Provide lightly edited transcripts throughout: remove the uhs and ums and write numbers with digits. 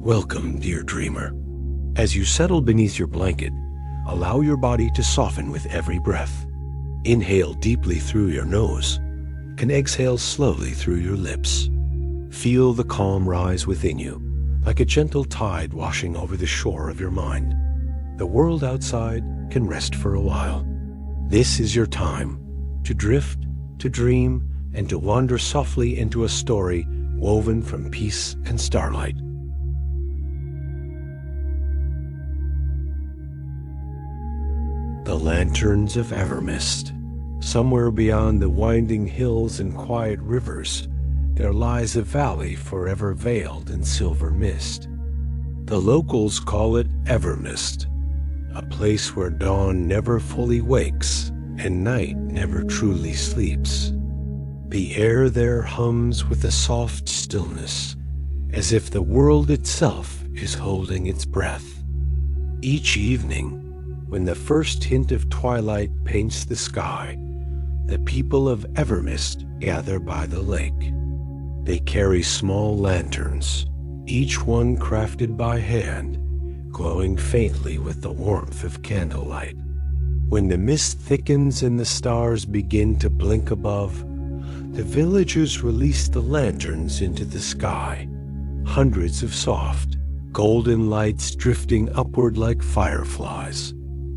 Welcome, dear dreamer. As you settle beneath your blanket, allow your body to soften with every breath. Inhale deeply through your nose and exhale slowly through your lips. Feel the calm rise within you, like a gentle tide washing over the shore of your mind. The world outside can rest for a while. This is your time to drift, to dream, and to wander softly into a story woven from peace and starlight. The lanterns of Evermist. Somewhere beyond the winding hills and quiet rivers, there lies a valley forever veiled in silver mist. The locals call it Evermist, a place where dawn never fully wakes and night never truly sleeps. The air there hums with a soft stillness, as if the world itself is holding its breath. Each evening, when the first hint of twilight paints the sky, the people of Evermist gather by the lake. They carry small lanterns, each one crafted by hand, glowing faintly with the warmth of candlelight. When the mist thickens and the stars begin to blink above, the villagers release the lanterns into the sky, hundreds of soft, golden lights drifting upward like fireflies,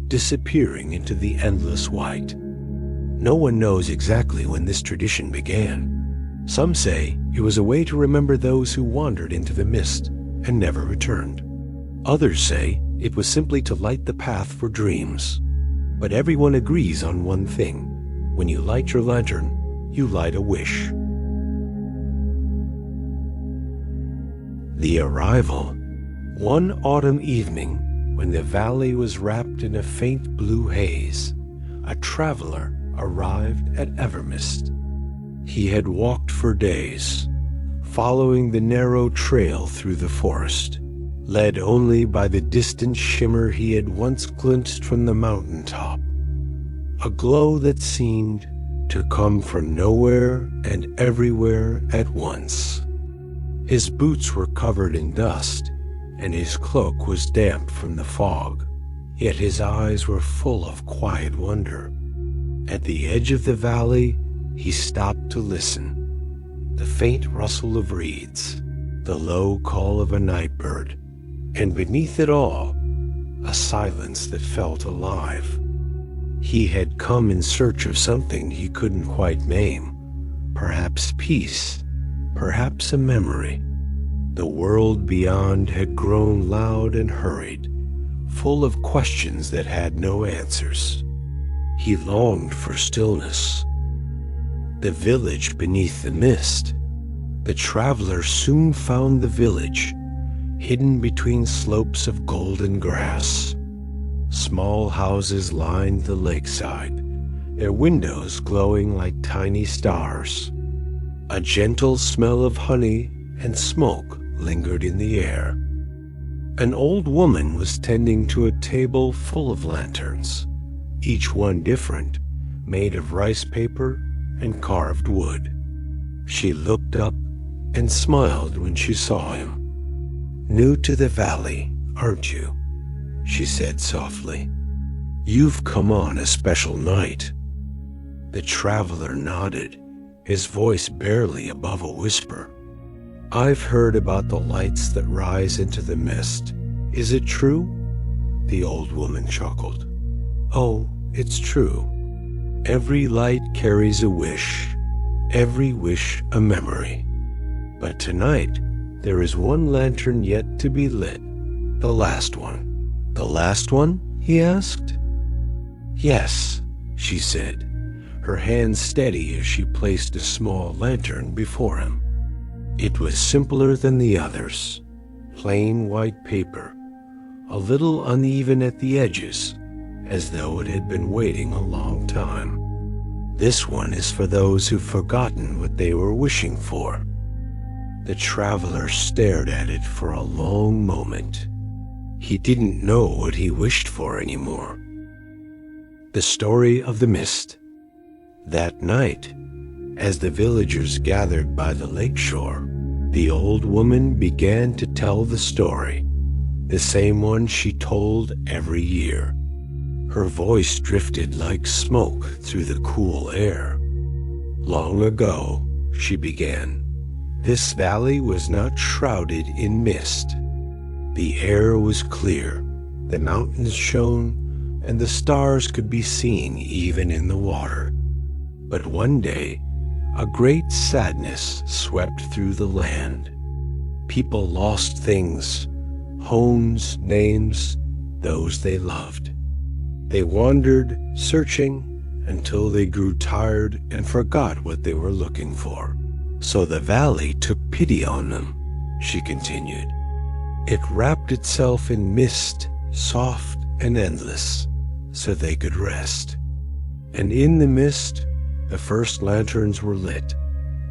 disappearing into the endless white. No one knows exactly when this tradition began. Some say it was a way to remember those who wandered into the mist and never returned. Others say it was simply to light the path for dreams. But everyone agrees on one thing. When you light your lantern, you light a wish. The arrival. One autumn evening, when the valley was wrapped in a faint blue haze, a traveler arrived at Evermist. He had walked for days, following the narrow trail through the forest, led only by the distant shimmer he had once glimpsed from the mountaintop, a glow that seemed to come from nowhere and everywhere at once. His boots were covered in dust, and his cloak was damp from the fog, yet his eyes were full of quiet wonder. At the edge of the valley, he stopped to listen. The faint rustle of reeds, the low call of a night bird, and beneath it all, a silence that felt alive. He had come in search of something he couldn't quite name, perhaps peace, perhaps a memory. The world beyond had grown loud and hurried, full of questions that had no answers. He longed for stillness. The village beneath the mist. The traveler soon found the village, hidden between slopes of golden grass. Small houses lined the lakeside, their windows glowing like tiny stars. A gentle smell of honey and smoke lingered in the air. An old woman was tending to a table full of lanterns, each one different, made of rice paper and carved wood. She looked up and smiled when she saw him. "New to the valley, aren't you?" she said softly. "You've come on a special night." The traveler nodded, his voice barely above a whisper. "I've heard about the lights that rise into the mist. Is it true?" The old woman chuckled. "Oh, it's true. Every light carries a wish, every wish a memory. But tonight, there is one lantern yet to be lit, the last one." "The last one?" he asked. "Yes," she said, her hand steady as she placed a small lantern before him. It was simpler than the others, plain white paper, a little uneven at the edges, as though it had been waiting a long time. "This one is for those who've forgotten what they were wishing for." The traveler stared at it for a long moment. He didn't know what he wished for anymore. The story of the mist. That night, as the villagers gathered by the lakeshore, The old woman began to tell the story, the same one she told every year. Her voice drifted like smoke through the cool air. Long ago, she began, this valley was not shrouded in mist. The air was clear, the mountains shone, and the stars could be seen even in the water. But one day, a great sadness swept through the land. People lost things, homes, names, those they loved. They wandered, searching, until they grew tired and forgot what they were looking for. So the valley took pity on them, she continued. It wrapped itself in mist, soft and endless, so they could rest. And in the mist, the first lanterns were lit,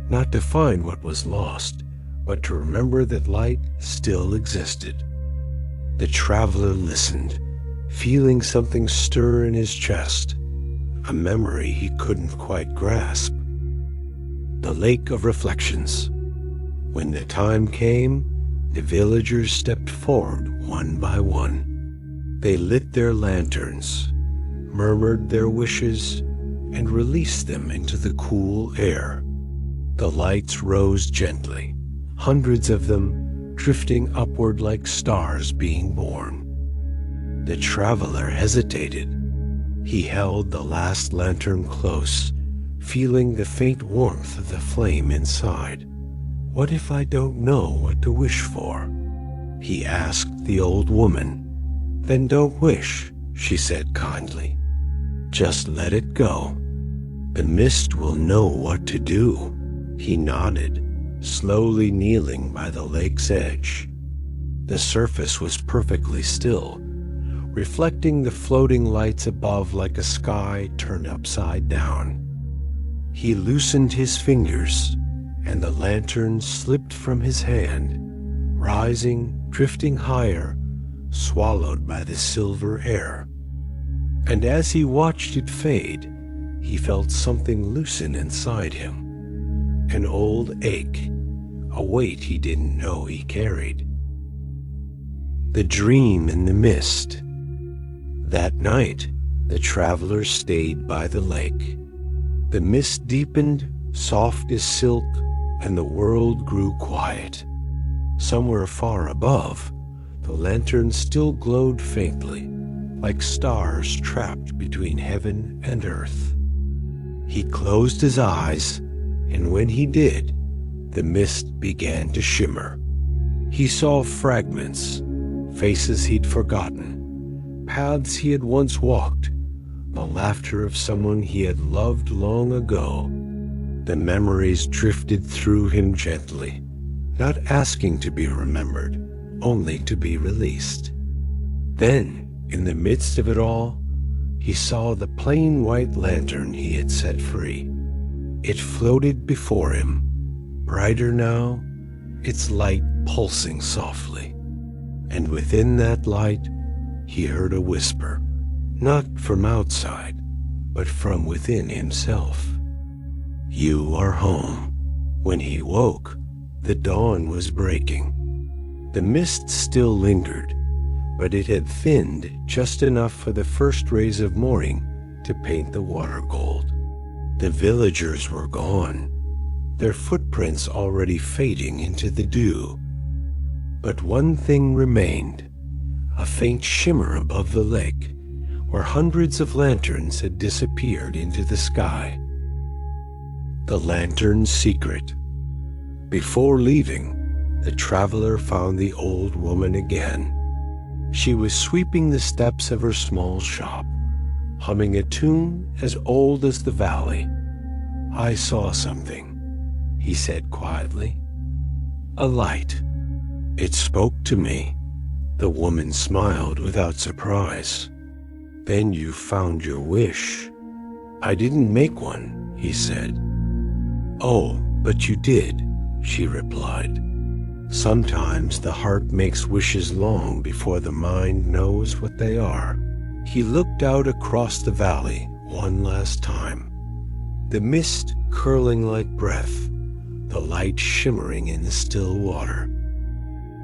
not to find what was lost, but to remember that light still existed. The traveler listened, feeling something stir in his chest, a memory he couldn't quite grasp. The Lake of Reflections. When the time came, the villagers stepped forward one by one. They lit their lanterns, murmured their wishes, and released them into the cool air. The lights rose gently, hundreds of them drifting upward like stars being born. The traveler hesitated. He held the last lantern close, feeling the faint warmth of the flame inside. What if I don't know what to wish for? He asked the old woman. Then don't wish, she said kindly. Just let it go. The mist will know what to do. He nodded, slowly kneeling by the lake's edge. The surface was perfectly still, reflecting the floating lights above like a sky turned upside down. He loosened his fingers, and the lantern slipped from his hand, rising, drifting higher, swallowed by the silver air. And as he watched it fade, he felt something loosen inside him, an old ache, a weight he didn't know he carried. The dream in the mist. That night, the travelers stayed by the lake. The mist deepened, soft as silk, and the world grew quiet. Somewhere far above, the lantern still glowed faintly, like stars trapped between heaven and earth. He closed his eyes, and when he did, the mist began to shimmer. He saw fragments, faces he'd forgotten, paths he had once walked, the laughter of someone he had loved long ago. The memories drifted through him gently, not asking to be remembered, only to be released. Then, in the midst of it all, he saw the plain white lantern he had set free. It floated before him, brighter now, its light pulsing softly. And within that light, he heard a whisper, not from outside, but from within himself. You are home. When he woke, the dawn was breaking. The mist still lingered, but it had thinned just enough for the first rays of morning to paint the water gold. The villagers were gone, their footprints already fading into the dew. But one thing remained, a faint shimmer above the lake, where hundreds of lanterns had disappeared into the sky. The lantern's secret. Before leaving, the traveler found the old woman again. She was sweeping the steps of her small shop, humming a tune as old as the valley. I saw something, he said quietly. A light. It spoke to me. The woman smiled without surprise. Then you found your wish. I didn't make one, he said. Oh, but you did, she replied. Sometimes the heart makes wishes long before the mind knows what they are. He looked out across the valley one last time. The mist curling like breath, the light shimmering in the still water.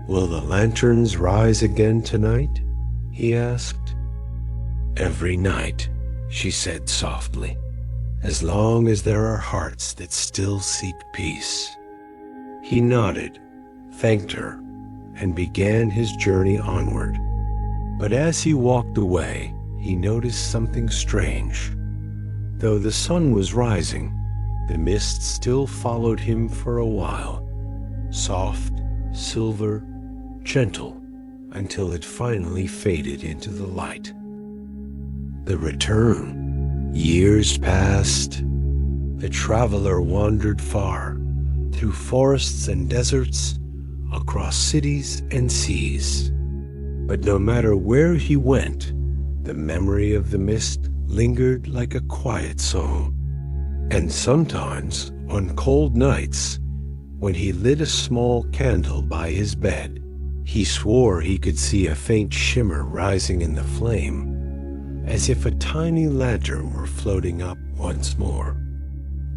"Will the lanterns rise again tonight?" he asked. "Every night," she said softly, "as long as there are hearts that still seek peace." He nodded, thanked her, and began his journey onward. But as he walked away, he noticed something strange. Though the sun was rising, the mist still followed him for a while, soft, silver, gentle, until it finally faded into the light. The return. Years passed. The traveler wandered far, through forests and deserts, across cities and seas. But no matter where he went, the memory of the mist lingered like a quiet song. And sometimes, on cold nights, when he lit a small candle by his bed, he swore he could see a faint shimmer rising in the flame, as if a tiny lantern were floating up once more.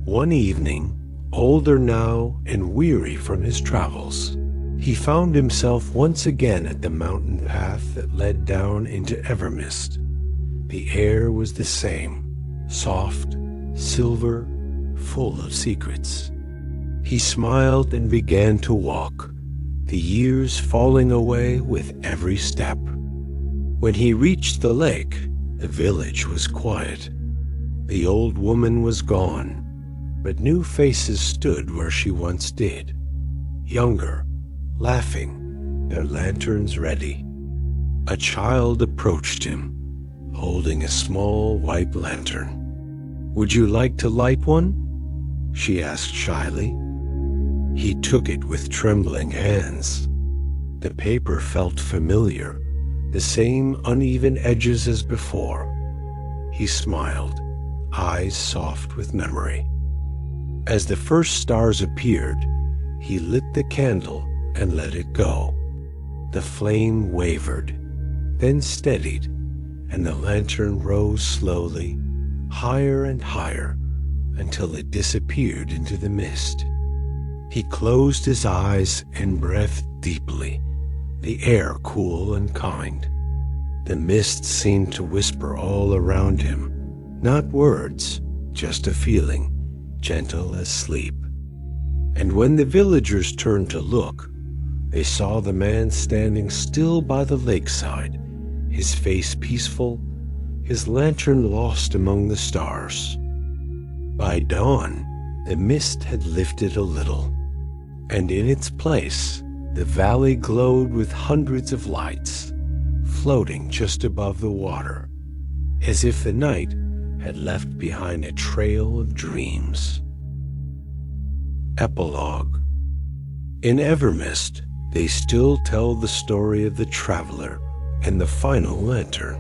One evening, older now and weary from his travels, he found himself once again at the mountain path that led down into Evermist. The air was the same, soft, silver, full of secrets. He smiled and began to walk, the years falling away with every step. When he reached the lake, the village was quiet. The old woman was gone, but new faces stood where she once did, younger, laughing, their lanterns ready. A child approached him, holding a small white lantern. "Would you like to light one?" she asked shyly. He took it with trembling hands. The paper felt familiar, the same uneven edges as before. He smiled, eyes soft with memory. As the first stars appeared, he lit the candle and let it go. The flame wavered, then steadied, and the lantern rose slowly, higher and higher, until it disappeared into the mist. He closed his eyes and breathed deeply, the air cool and kind. The mist seemed to whisper all around him, not words, just a feeling, gentle as sleep. And when the villagers turned to look, they saw the man standing still by the lakeside, his face peaceful, his lantern lost among the stars. By dawn, the mist had lifted a little, and in its place, the valley glowed with hundreds of lights, floating just above the water, as if the night had left behind a trail of dreams. Epilogue. In Evermist, they still tell the story of the traveler and the final lantern.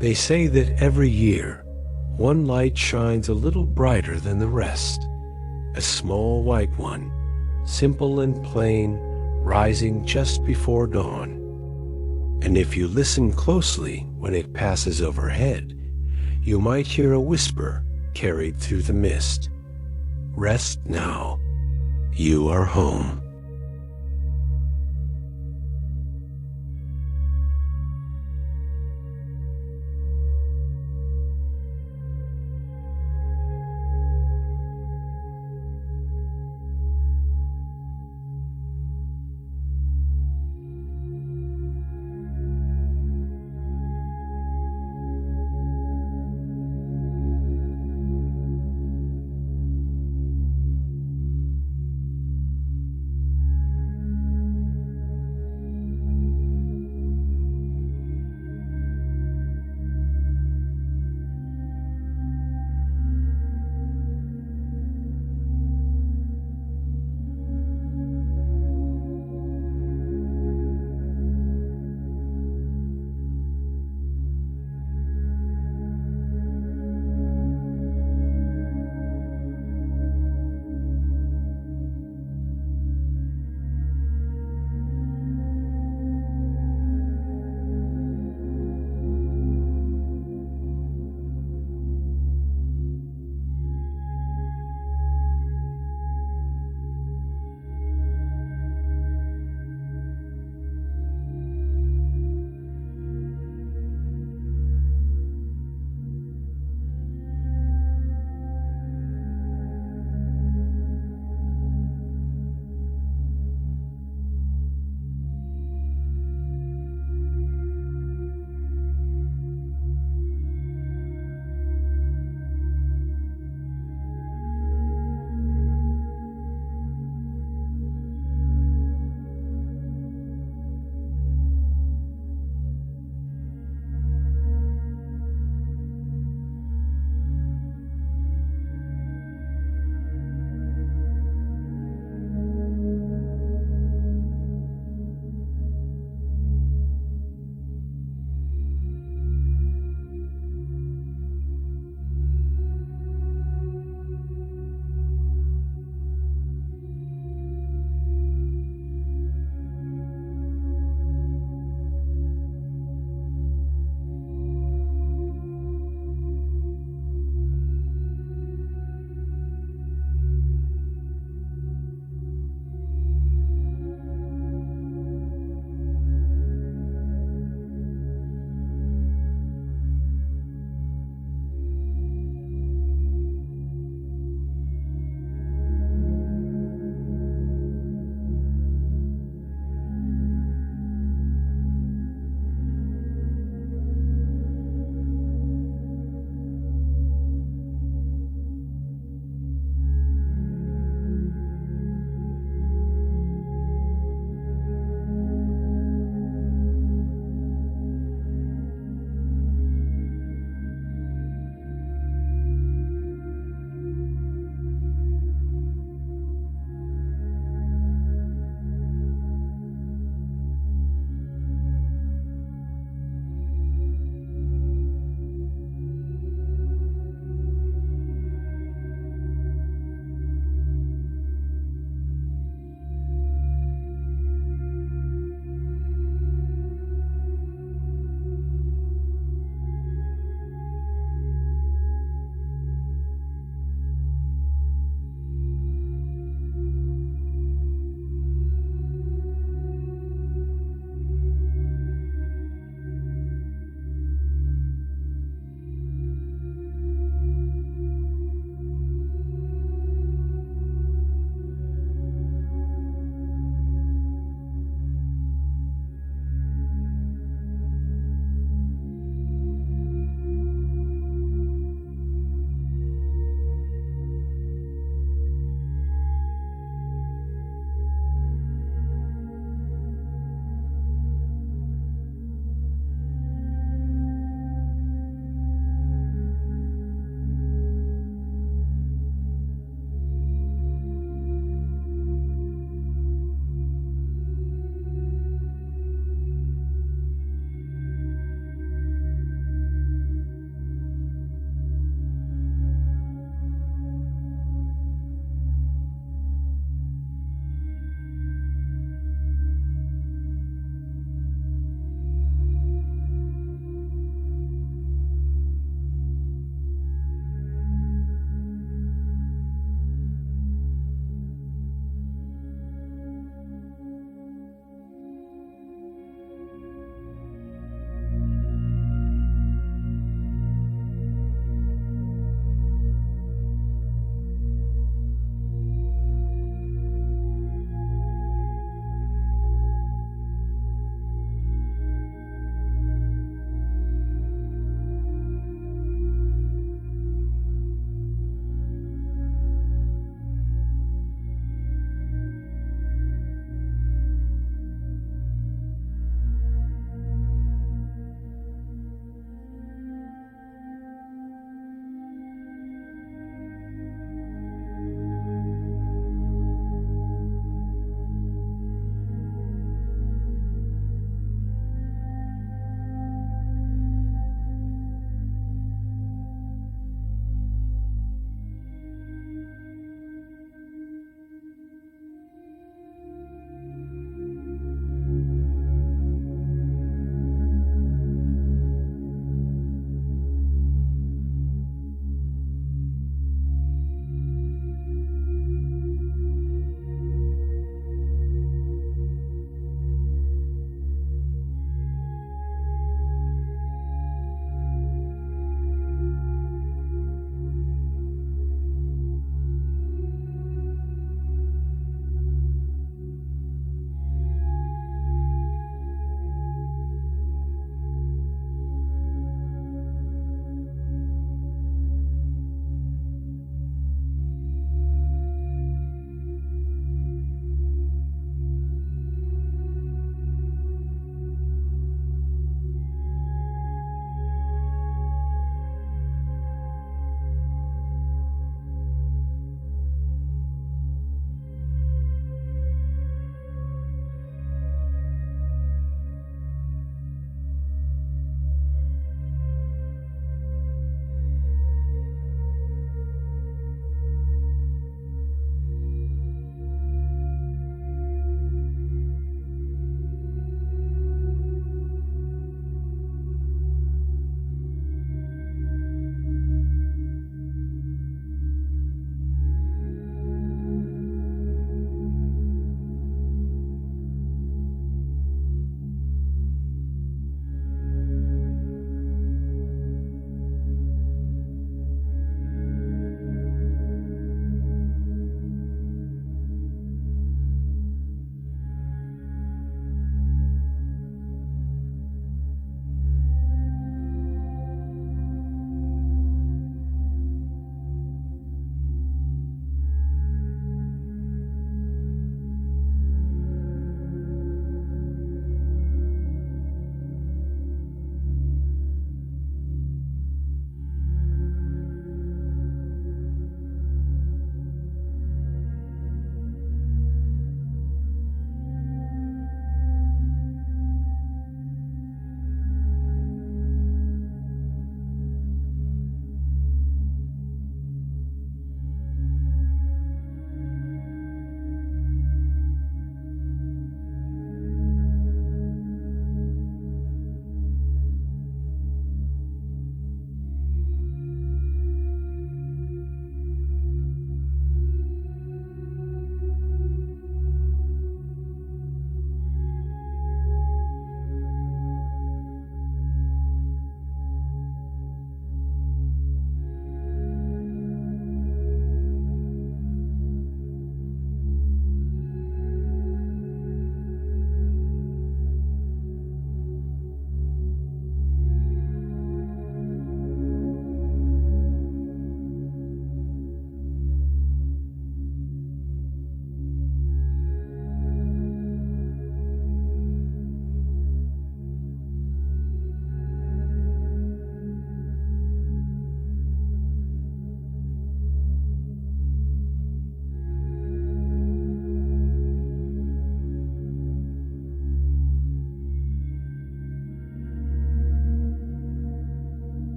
They say that every year, one light shines a little brighter than the rest, a small white one, simple and plain, rising just before dawn. And if you listen closely when it passes overhead, you might hear a whisper carried through the mist. "Rest now. You are home."